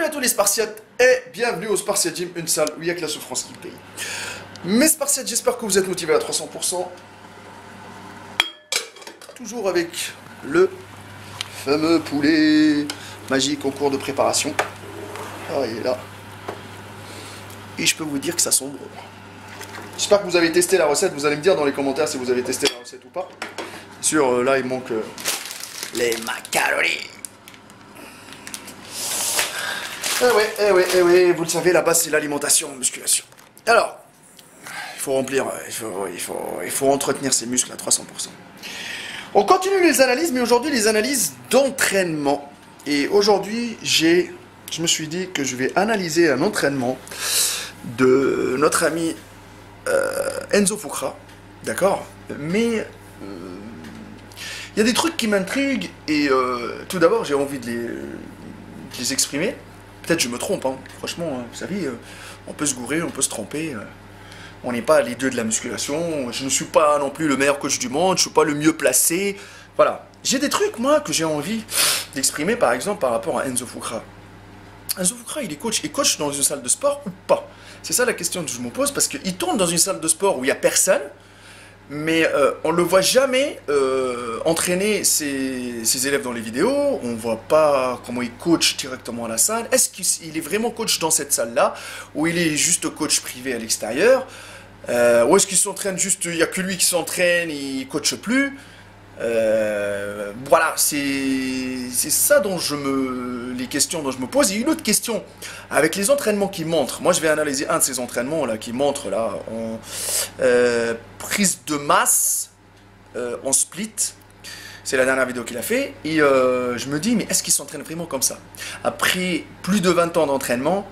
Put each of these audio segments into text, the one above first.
Salut à tous les Spartiates et bienvenue au Spartiate Gym, une salle où il n'y a que la souffrance qui paye. Mes Spartiates, j'espère que vous êtes motivés à 300%. Toujours avec le fameux poulet magique en cours de préparation. Ah, il est là. Et je peux vous dire que ça sent bon. J'espère que vous avez testé la recette. Vous allez me dire dans les commentaires si vous avez testé la recette ou pas. Bien sûr, là il manque les macaronis. Eh ouais, vous le savez, la base c'est l'alimentation, musculation. Alors, il faut remplir, il faut entretenir ses muscles à 300%. On continue les analyses, mais aujourd'hui les analyses d'entraînement. Et aujourd'hui, je me suis dit que je vais analyser un entraînement de notre ami Enzo Fukra, d'accord? Mais il y a des trucs qui m'intriguent et tout d'abord j'ai envie de les exprimer. Peut-être je me trompe, hein. Franchement, vous savez, on peut se gourer, on peut se tromper. On n'est pas les dieux de la musculation. Je ne suis pas non plus le meilleur coach du monde, je ne suis pas le mieux placé. Voilà. J'ai des trucs, moi, que j'ai envie d'exprimer, par exemple, par rapport à Enzo Fukra. Enzo Fukra, il coach dans une salle de sport ou pas? C'est ça la question que je me pose, parce qu'il tourne dans une salle de sport où il n'y a personne, mais on ne le voit jamais entraîner ses élèves dans les vidéos, on ne voit pas comment il coach directement à la salle. Est-ce qu'il est vraiment coach dans cette salle-là, ou il est juste coach privé à l'extérieur, ou est-ce qu'il s'entraîne juste, il n'y a que lui qui s'entraîne, il ne coache plus? Voilà, c'est ça dont les questions dont je me pose. Et une autre question, avec les entraînements qu'il montre, moi je vais analyser un de ces entraînements là qui montre là en prise de masse en split. C'est la dernière vidéo qu'il a fait et je me dis mais est-ce qu'il s'entraîne vraiment comme ça? Après plus de 20 ans d'entraînement,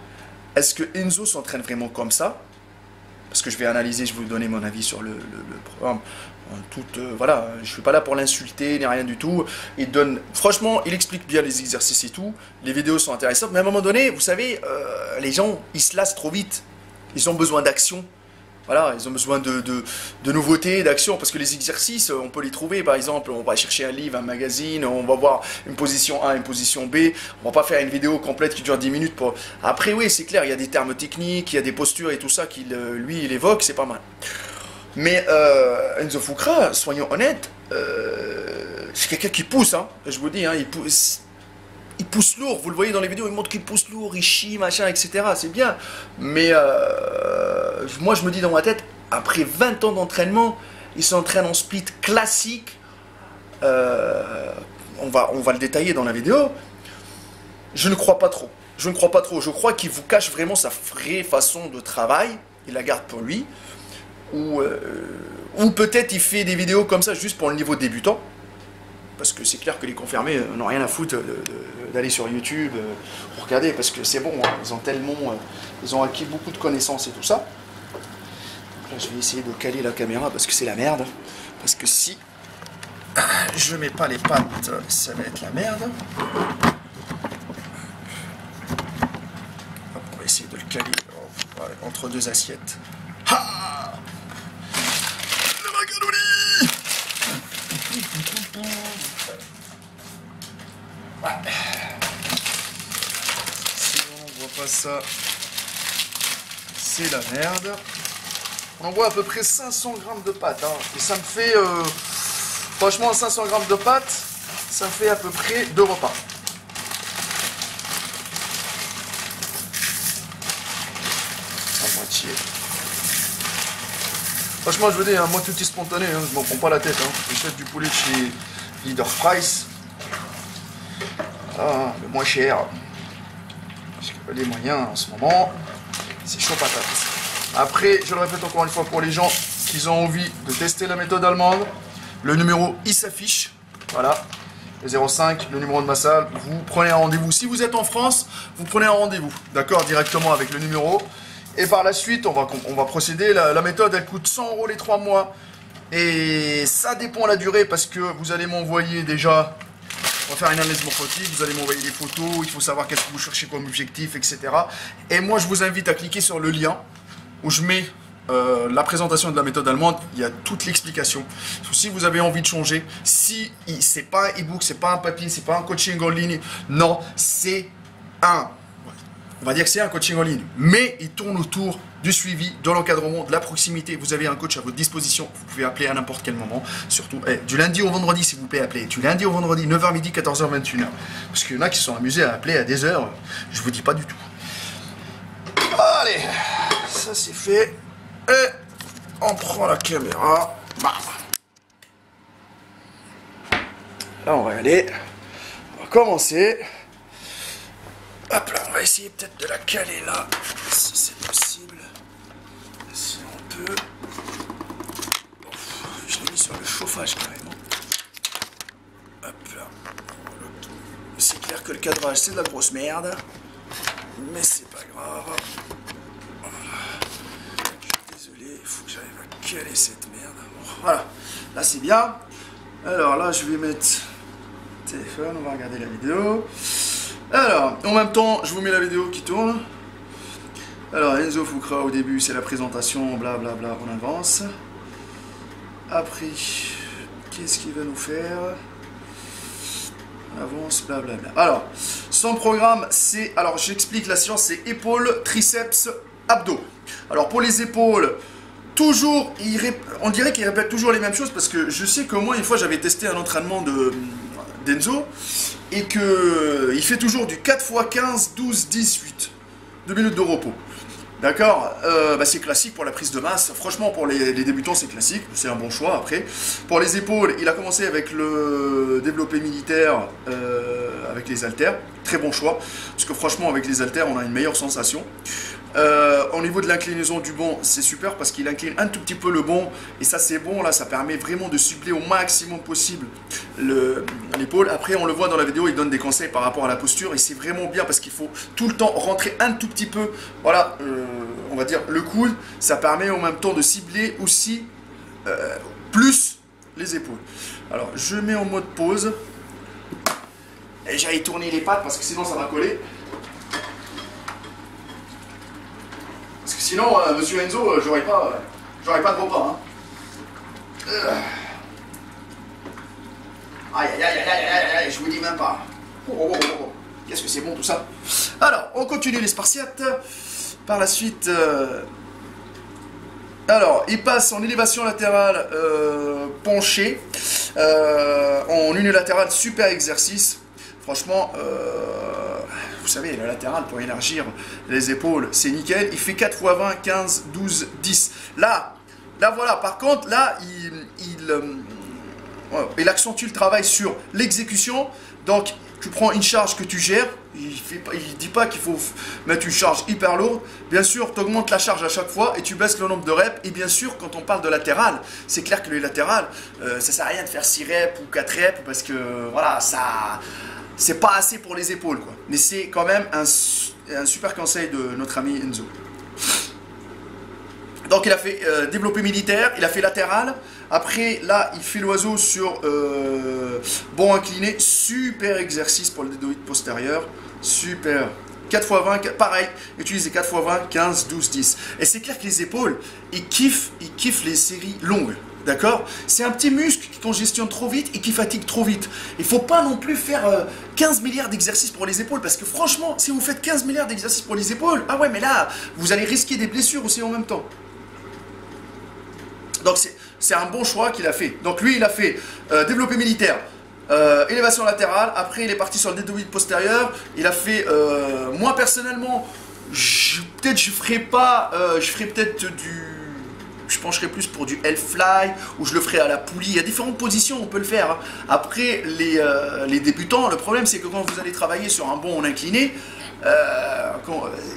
est-ce que Enzo s'entraîne vraiment comme ça? Parce que je vais analyser, je vais vous donner mon avis sur le programme. Voilà, je ne suis pas là pour l'insulter ni rien du tout. Franchement, il explique bien les exercices et tout. Les vidéos sont intéressantes, mais à un moment donné, vous savez, les gens, ils se lassent trop vite. Ils ont besoin d'action. Voilà, ils ont besoin de nouveautés, d'action, parce que les exercices, on peut les trouver, par exemple, on va chercher un livre, un magazine, on va voir une position A, une position B, on va pas faire une vidéo complète qui dure 10 minutes pour... Après, oui, c'est clair, il y a des termes techniques, il y a des postures et tout ça qu'il, lui, il évoque, c'est pas mal. Mais Enzo Fukra, soyons honnêtes, c'est quelqu'un qui pousse, hein, je vous dis, hein, il pousse lourd, vous le voyez dans les vidéos, il montre qu'il pousse lourd, il chie, machin, etc. C'est bien. Mais moi, je me dis dans ma tête, après 20 ans d'entraînement, il s'entraîne en split classique. On va le détailler dans la vidéo. Je ne crois pas trop. Je crois qu'il vous cache vraiment sa vraie façon de travail. Il la garde pour lui. Ou peut-être il fait des vidéos comme ça juste pour le niveau débutant. Parce que c'est clair que les confirmés n'ont rien à foutre d'aller sur YouTube pour regarder, parce que c'est bon, hein, ils ont acquis beaucoup de connaissances et tout ça. Donc là, je vais essayer de caler la caméra parce que c'est la merde. Parce que si je mets pas les pattes, ça va être la merde. Hop, on va essayer de le caler entre deux assiettes. Ha! Le macaroni! Ouais. Si on voit pas ça, c'est la merde. On envoie à peu près 500 grammes de pâtes, hein. Et ça me fait, franchement, 500 grammes de pâtes, ça me fait à peu près 2 repas. À moitié. Franchement, je veux dire, hein, moi tout est spontané, hein, je m'en prends pas la tête. Hein. J'achète du poulet de chez Leader Price. Ah, le moins cher. Parce que les moyens en ce moment, c'est chaud patate. Après, je le répète encore une fois pour les gens qui ont envie de tester la méthode allemande, le numéro il s'affiche. Voilà, le 05, le numéro de ma salle. Vous prenez un rendez-vous. Si vous êtes en France, vous prenez un rendez-vous, d'accord, directement avec le numéro. Et par la suite, on va procéder. La méthode, elle coûte 100 € les 3 mois. Et ça dépend de la durée parce que vous allez m'envoyer déjà... On va faire une analyse morphotique, vous allez m'envoyer des photos, il faut savoir qu'est-ce que vous cherchez comme objectif, etc. Et moi, je vous invite à cliquer sur le lien où je mets la présentation de la méthode allemande. Il y a toute l'explication. Si vous avez envie de changer, si c'est pas un e-book, c'est pas un papier, c'est pas un coaching en ligne, non, c'est un on va dire que c'est un coaching en ligne, mais il tourne autour du suivi, de l'encadrement, de la proximité. Vous avez un coach à votre disposition, vous pouvez appeler à n'importe quel moment, surtout du lundi au vendredi, s'il vous plaît, appelez. Du lundi au vendredi, 9h midi, 14h, 21h. Parce qu'il y en a qui sont amusés à appeler à des heures, je vous dis pas du tout. Allez, ça c'est fait. Et on prend la caméra. Bam. Là, on va y aller. On va commencer. Hop là, on va essayer peut-être de la caler là, si c'est possible. Si on peut. Je l'ai mis sur le chauffage carrément. Hop là. C'est clair que le cadrage c'est de la grosse merde. Mais c'est pas grave. Voilà. Je suis désolé, il faut que j'arrive à caler cette merde. Bon, voilà, là c'est bien. Alors là je vais mettre le téléphone, on va regarder la vidéo. Alors, en même temps, je vous mets la vidéo qui tourne. Alors, Enzo Fukra, au début, c'est la présentation, blablabla, on avance. Après, qu'est-ce qu'il va nous faire? On avance, blablabla. Alors, son programme, c'est... Alors, j'explique la séance, c'est épaules, triceps, abdos. Alors, pour les épaules, toujours, on dirait qu'il répète toujours les mêmes choses, parce que je sais que moi, une fois, j'avais testé un entraînement d'Enzo, et qu'il fait toujours du 4x15, 12, 18, 2 minutes de repos. D'accord, c'est classique pour la prise de masse. Franchement, pour les débutants, c'est classique. C'est un bon choix après. Pour les épaules, il a commencé avec le développé militaire, avec les haltères. Très bon choix. Parce que franchement, avec les haltères, on a une meilleure sensation. Au niveau de l'inclinaison du banc, c'est super parce qu'il incline un tout petit peu le banc. Et ça, c'est bon. Là, ça permet vraiment de suppléer au maximum possible l'épaule. Après, on le voit dans la vidéo, il donne des conseils par rapport à la posture. Et c'est vraiment bien parce qu'il faut tout le temps rentrer un tout petit peu. Voilà, on va dire le coude. Ça permet en même temps de cibler aussi plus les épaules. Alors, je mets en mode pause. Et j'aille tourner les pattes parce que sinon, ça va coller. Parce que sinon, monsieur Enzo, j'aurais pas de repas. Hein. Aïe, aïe, aïe, aïe, aïe, aïe, je vous dis même pas. Oh. Qu'est-ce que c'est bon tout ça. Alors, on continue les spartiates. Par la suite, alors, il passe en élévation latérale penchée, en unilatérale, super exercice. Franchement, vous savez, le latéral pour élargir les épaules, c'est nickel. Il fait 4 x 20, 15, 12, 10. Là voilà, par contre, là, il accentue le travail sur l'exécution. Donc, tu prends une charge que tu gères. Il ne dit pas qu'il faut mettre une charge hyper lourde. Bien sûr, tu augmentes la charge à chaque fois et tu baisses le nombre de reps. Et bien sûr, quand on parle de latéral, c'est clair que le latéral, ça ne sert à rien de faire 6 reps ou 4 reps parce que, voilà, ça... C'est pas assez pour les épaules, quoi. Mais c'est quand même un super conseil de notre ami Enzo. Donc il a fait développé militaire, il a fait latéral. Après, là, il fait l'oiseau sur banc incliné. Super exercice pour le deltoïde postérieur. Super. 4 x 20, pareil, utilisez 4 x 20, 15, 12, 10. Et c'est clair que les épaules, ils kiffent les séries longues. D'accord? C'est un petit muscle qui congestionne trop vite et qui fatigue trop vite. Il ne faut pas non plus faire 15 milliards d'exercices pour les épaules parce que franchement, si vous faites 15 milliards d'exercices pour les épaules, ah ouais, mais là, vous allez risquer des blessures aussi en même temps. Donc c'est un bon choix qu'il a fait. Donc lui, il a fait développé militaire, élévation latérale. Après, il est parti sur le deltoïde postérieur. Il a fait, moi personnellement, je ferai peut-être je pencherai plus pour du L-fly ou je le ferai à la poulie. Il y a différentes positions, on peut le faire. Hein. Après, les débutants, le problème c'est que quand vous allez travailler sur un banc en incliné,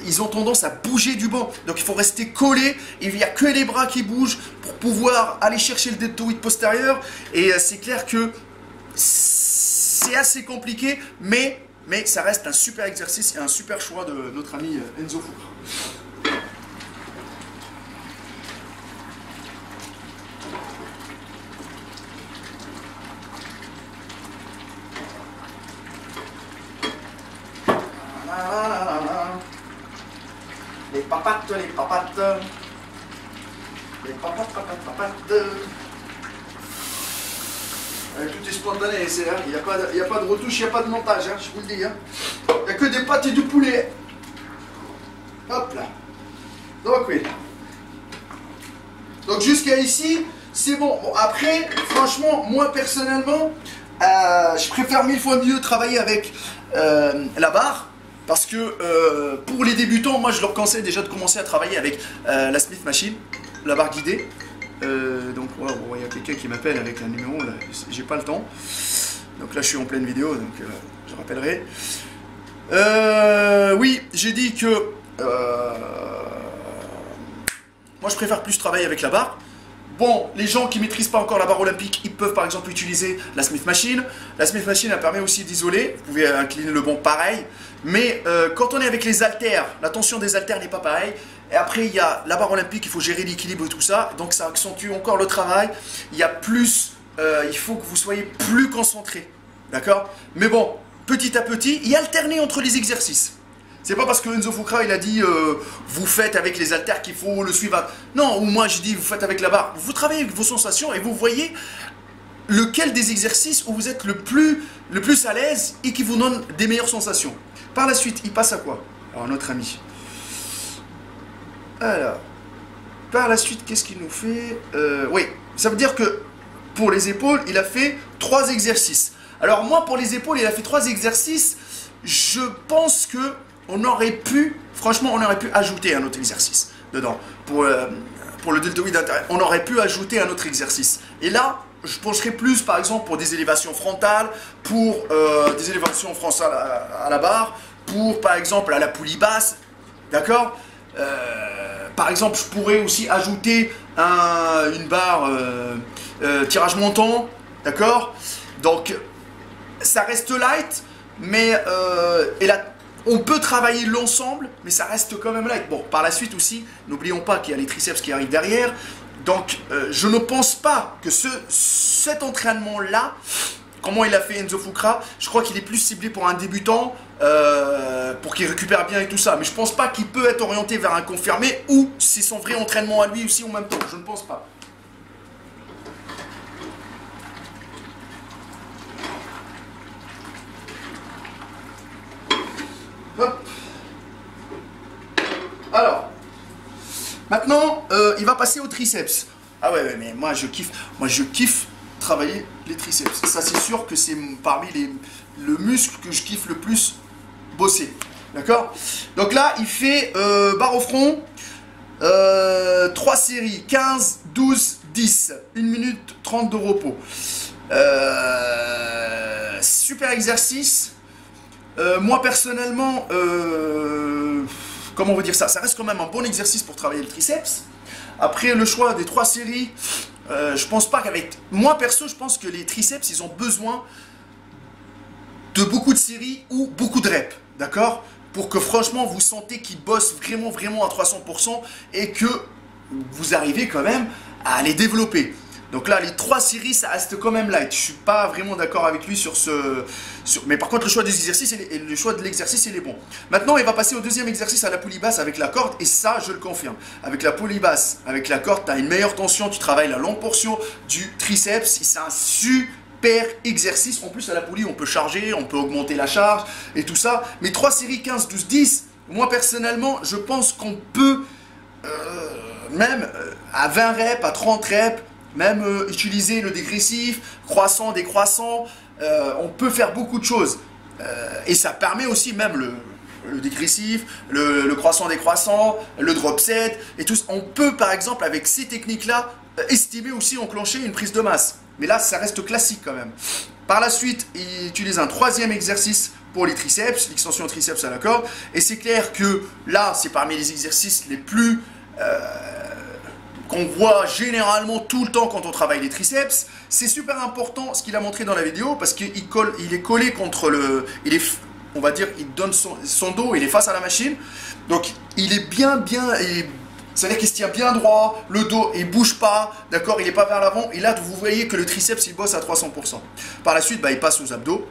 ils ont tendance à bouger du banc. Donc il faut rester collé. Il n'y a que les bras qui bougent pour pouvoir aller chercher le deltoïde postérieur. Et c'est clair que c'est assez compliqué, mais ça reste un super exercice et un super choix de notre ami Enzo Fukra. Les papates. Tout est spontané, il n'y a pas de retouche, il n'y a pas de montage, hein, je vous le dis. Hein. Il n'y a que des pâtes et du poulet. Hop là. Donc oui. Donc jusqu'à ici, c'est bon. Bon. Après, franchement, moi personnellement, je préfère 1000 fois mieux travailler avec la barre. Parce que pour les débutants, moi je leur conseille déjà de commencer à travailler avec la Smith Machine, la barre guidée. Donc voilà, il y a quelqu'un qui m'appelle avec un numéro, là, j'ai pas le temps. Donc là je suis en pleine vidéo, donc je rappellerai. Oui, j'ai dit que moi je préfère plus travailler avec la barre. Bon, les gens qui ne maîtrisent pas encore la barre olympique, ils peuvent par exemple utiliser la Smith Machine. La Smith Machine, elle permet aussi d'isoler. Vous pouvez incliner le banc pareil. Mais quand on est avec les haltères, la tension des haltères n'est pas pareille. Et après, il y a la barre olympique, il faut gérer l'équilibre et tout ça. Donc ça accentue encore le travail. Il y a plus, il faut que vous soyez plus concentré. D'accord? Mais bon, petit à petit, et alterner entre les exercices. C'est pas parce que Enzo Fukra il a dit vous faites avec les haltères qu'il faut le suivre. Non, ou moi je dis vous faites avec la barre. Vous travaillez avec vos sensations et vous voyez lequel des exercices où vous êtes le plus à l'aise et qui vous donne des meilleures sensations. Par la suite, il passe à quoi? Alors notre ami. Alors, par la suite, qu'est-ce qu'il nous fait? Oui, ça veut dire que pour les épaules, il a fait 3 exercices. Alors moi, pour les épaules, il a fait 3 exercices. Je pense que on aurait pu, franchement, on aurait pu ajouter un autre exercice dedans. Pour le deltoïde intérieur, on aurait pu ajouter un autre exercice. Et là, je pencherais plus, par exemple, pour des élévations frontales, pour des élévations frontales à la barre, pour, par exemple, à la poulie basse. D'accord? Par exemple, je pourrais aussi ajouter une barre tirage montant. D'accord? Donc, ça reste light, mais on peut travailler l'ensemble, mais ça reste quand même light. Bon, par la suite aussi, n'oublions pas qu'il y a les triceps qui arrivent derrière. Donc, je ne pense pas que cet entraînement-là, comment il a fait Enzo Fukra, je crois qu'il est plus ciblé pour un débutant, pour qu'il récupère bien et tout ça. Mais je ne pense pas qu'il peut être orienté vers un confirmé ou c'est son vrai entraînement à lui aussi en même temps. Je ne pense pas. Hop. Alors, maintenant, il va passer au triceps. Ah ouais, mais moi je kiffe travailler les triceps. Ça c'est sûr que c'est parmi le muscle que je kiffe le plus bosser. D'accord? Donc là, il fait barre au front, 3 séries, 15, 12, 10, 1 minute 30 de repos. Super exercice. Moi personnellement, comment on va dire ça? Ça reste quand même un bon exercice pour travailler le triceps. Après le choix des 3 séries, je pense pas qu'avec... Moi perso, je pense que les triceps, ils ont besoin de beaucoup de séries ou beaucoup de reps. D'accord? Pour que franchement, vous sentez qu'ils bossent vraiment à 300% et que vous arrivez quand même à les développer. Donc là, les 3 séries, ça reste quand même light. Je suis pas vraiment d'accord avec lui sur ce... Mais par contre, le choix des exercices et le choix de l'exercice, il est bon. Maintenant, il va passer au deuxième exercice à la poulie basse avec la corde. Et ça, je le confirme. Avec la poulie basse, avec la corde, tu as une meilleure tension. Tu travailles la longue portion du triceps. C'est un super exercice. En plus, à la poulie, on peut charger, on peut augmenter la charge et tout ça. Mais 3 séries, 15, 12, 10, moi, personnellement, je pense qu'on peut, même à 20 reps, à 30 reps, même utiliser le dégressif, croissant, décroissant, on peut faire beaucoup de choses. Et ça permet aussi même le dégressif, le croissant, décroissant, le drop set et tout. On peut par exemple avec ces techniques-là estimer aussi enclencher une prise de masse. Mais là, ça reste classique quand même. Par la suite, il utilise un 3e exercice pour les triceps, l'extension triceps à la corde. Et c'est clair que là, c'est parmi les exercices les plus... qu'on voit généralement tout le temps quand on travaille les triceps. C'est super important ce qu'il a montré dans la vidéo parce qu'il est collé contre le... on va dire, il donne son dos, il est face à la machine. Donc il est bien... C'est-à-dire qu'il se tient bien droit, le dos, il ne bouge pas, d'accord, il n'est pas vers l'avant. Et là, vous voyez que le triceps, il bosse à 300%. Par la suite, il passe aux abdos.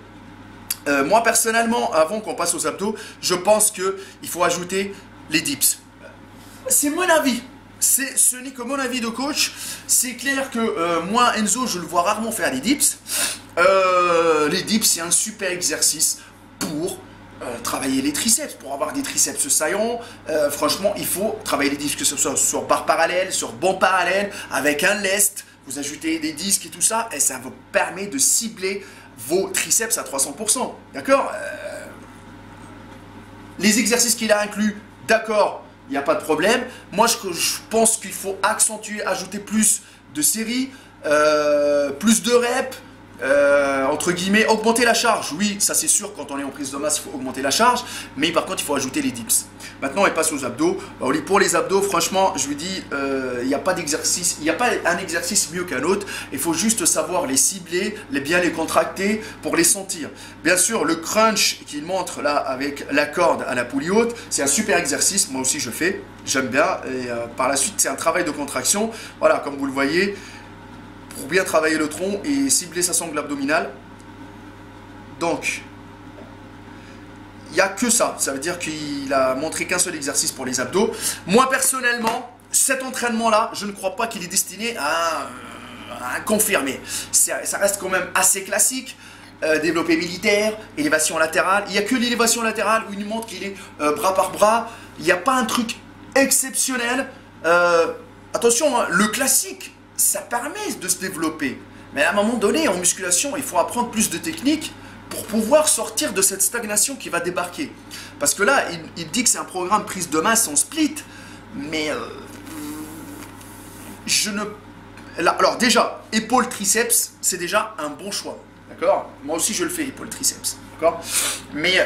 Moi, personnellement, avant qu'on passe aux abdos, je pense qu'il faut ajouter les dips. C'est mon avis. Ce n'est que mon avis de coach. C'est clair que moi, Enzo, je le vois rarement faire des dips. Les dips, c'est un super exercice pour travailler les triceps pour avoir des triceps saillants. Franchement, il faut travailler les disques, que ce soit sur barre parallèle, sur banc parallèle, avec un lest. Vous ajoutez des disques et tout ça, et ça vous permet de cibler vos triceps à 300%. D'accord? Les exercices qu'il a inclus, d'accord, il n'y a pas de problème. Moi, je pense qu'il faut accentuer, ajouter plus de séries, plus de reps, entre guillemets, augmenter la charge. Oui, ça c'est sûr, quand on est en prise de masse, il faut augmenter la charge. Mais par contre, il faut ajouter les dips. Maintenant, on passe aux abdos. Pour les abdos, franchement, je vous dis, il n'y a pas d'exercice, il n'y a pas un exercice mieux qu'un autre. Il faut juste savoir les cibler, bien les contracter pour les sentir. Bien sûr, le crunch qu'il montre là avec la corde à la poulie haute, c'est un super exercice. Moi aussi, je fais. J'aime bien. Et par la suite, c'est un travail de contraction. Voilà, comme vous le voyez, pour bien travailler le tronc et cibler sa sangle abdominale. Donc, il n'y a que ça. Ça veut dire qu'il a montré qu'un seul exercice pour les abdos. Moi, personnellement, cet entraînement-là, je ne crois pas qu'il est destiné à confirmer. Ça reste quand même assez classique. Développé militaire, élévation latérale. Il n'y a que l'élévation latérale où il nous montre qu'il est bras par bras. Il n'y a pas un truc exceptionnel. Attention, hein, le classique, ça permet de se développer. Mais à un moment donné, en musculation, il faut apprendre plus de techniques pour pouvoir sortir de cette stagnation qui va débarquer. Parce que là, il dit que c'est un programme prise de masse en split. Mais je ne... Alors déjà, épaule triceps, c'est déjà un bon choix. D'accord? Moi aussi, je le fais, épaule triceps. D'accord? Mais,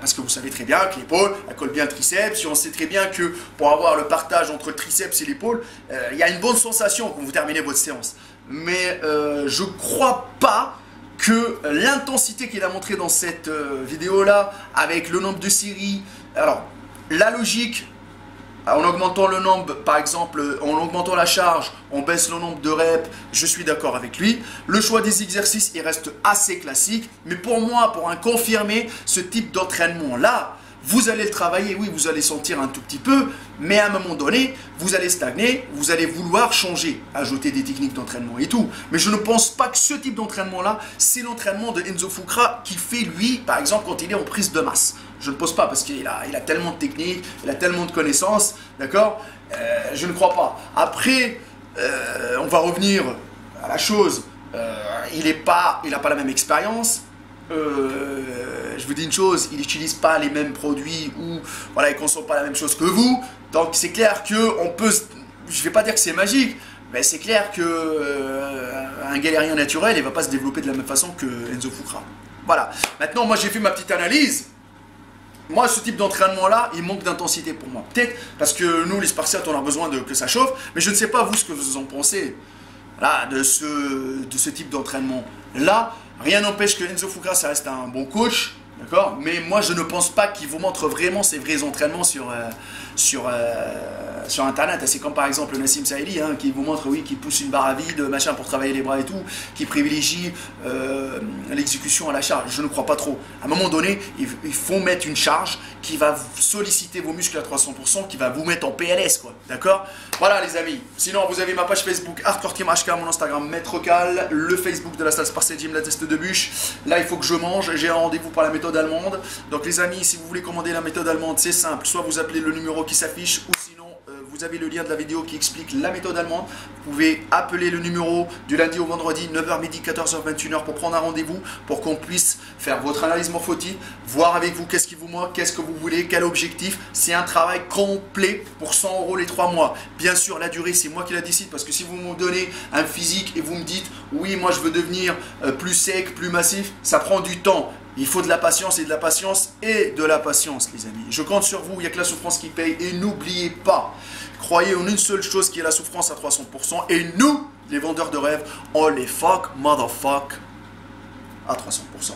parce que vous savez très bien que l'épaule, elle colle bien le triceps. Et on sait très bien que pour avoir le partage entre le triceps et l'épaule, il y a une bonne sensation quand vous terminez votre séance. Mais je ne crois pas que l'intensité qu'il a montré dans cette vidéo-là, avec le nombre de séries, alors, la logique, en augmentant le nombre, par exemple, en augmentant la charge, on baisse le nombre de reps, je suis d'accord avec lui. Le choix des exercices, il reste assez classique. Mais pour moi, pour un confirmé, ce type d'entraînement-là, vous allez le travailler, oui, vous allez sentir un tout petit peu, mais à un moment donné, vous allez stagner, vous allez vouloir changer, ajouter des techniques d'entraînement et tout. Mais je ne pense pas que ce type d'entraînement-là, c'est l'entraînement de Enzo Fukra qui fait, lui, par exemple, quand il est en prise de masse. Je ne pense pas parce qu'il a tellement de techniques, il a tellement de connaissances, d'accord? Je ne crois pas. Après, on va revenir à la chose. Il n'a pas la même expérience. Je vous dis une chose, il n'utilise pas les mêmes produits ou voilà, il ne consomme pas la même chose que vous. Donc c'est clair que on peut, je ne vais pas dire que c'est magique, mais c'est clair que un galérien naturel, il ne va pas se développer de la même façon que Enzo Fukra. Voilà. Maintenant, moi j'ai fait ma petite analyse. Moi, ce type d'entraînement-là, il manque d'intensité pour moi. Peut-être parce que nous, les Spartiates, on a besoin que ça chauffe, mais je ne sais pas vous ce que vous en pensez. Voilà, de ce type d'entraînement-là. Rien n'empêche que Enzo Fukra, ça reste un bon coach, d'accord? Mais moi, je ne pense pas qu'il vous montre vraiment ses vrais entraînements sur Internet. C'est comme par exemple Nassim Saïli, hein, qui vous montre, oui, qui pousse une barre à vide, machin, pour travailler les bras et tout, qui privilégie l'exécution à la charge. Je ne crois pas trop. À un moment donné, il faut mettre une charge qui va solliciter vos muscles à 300%, qui va vous mettre en PLS, quoi, d'accord? Voilà, les amis. Sinon, vous avez ma page Facebook, Hardcore Team HK, mon Instagram, Maître Cal, le Facebook de la salle Spartiate Gym, la teste de bûche. Là, il faut que je mange. J'ai un rendez-vous pour la méthode allemande. Donc, les amis, si vous voulez commander la méthode allemande, c'est simple. Soit vous appelez le numéro qui s'affiche, ou sinon, vous avez le lien de la vidéo qui explique la méthode allemande. Vous pouvez appeler le numéro du lundi au vendredi, 9h midi, 14h, 21h pour prendre un rendez-vous, pour qu'on puisse faire votre analyse morphotique, voir avec vous qu'est-ce qui vous manque, qu'est-ce que vous voulez, quel objectif. C'est un travail complet pour 100 € les 3 mois. Bien sûr, la durée, c'est moi qui la décide, parce que si vous me donnez un physique et vous me dites, oui, moi je veux devenir plus sec, plus massif, ça prend du temps. Il faut de la patience et de la patience et de la patience, les amis. Je compte sur vous, il n'y a que la souffrance qui paye. Et n'oubliez pas, croyez en une seule chose qui est la souffrance à 300%. Et nous, les vendeurs de rêves, on les fuck, motherfuck, à 300%.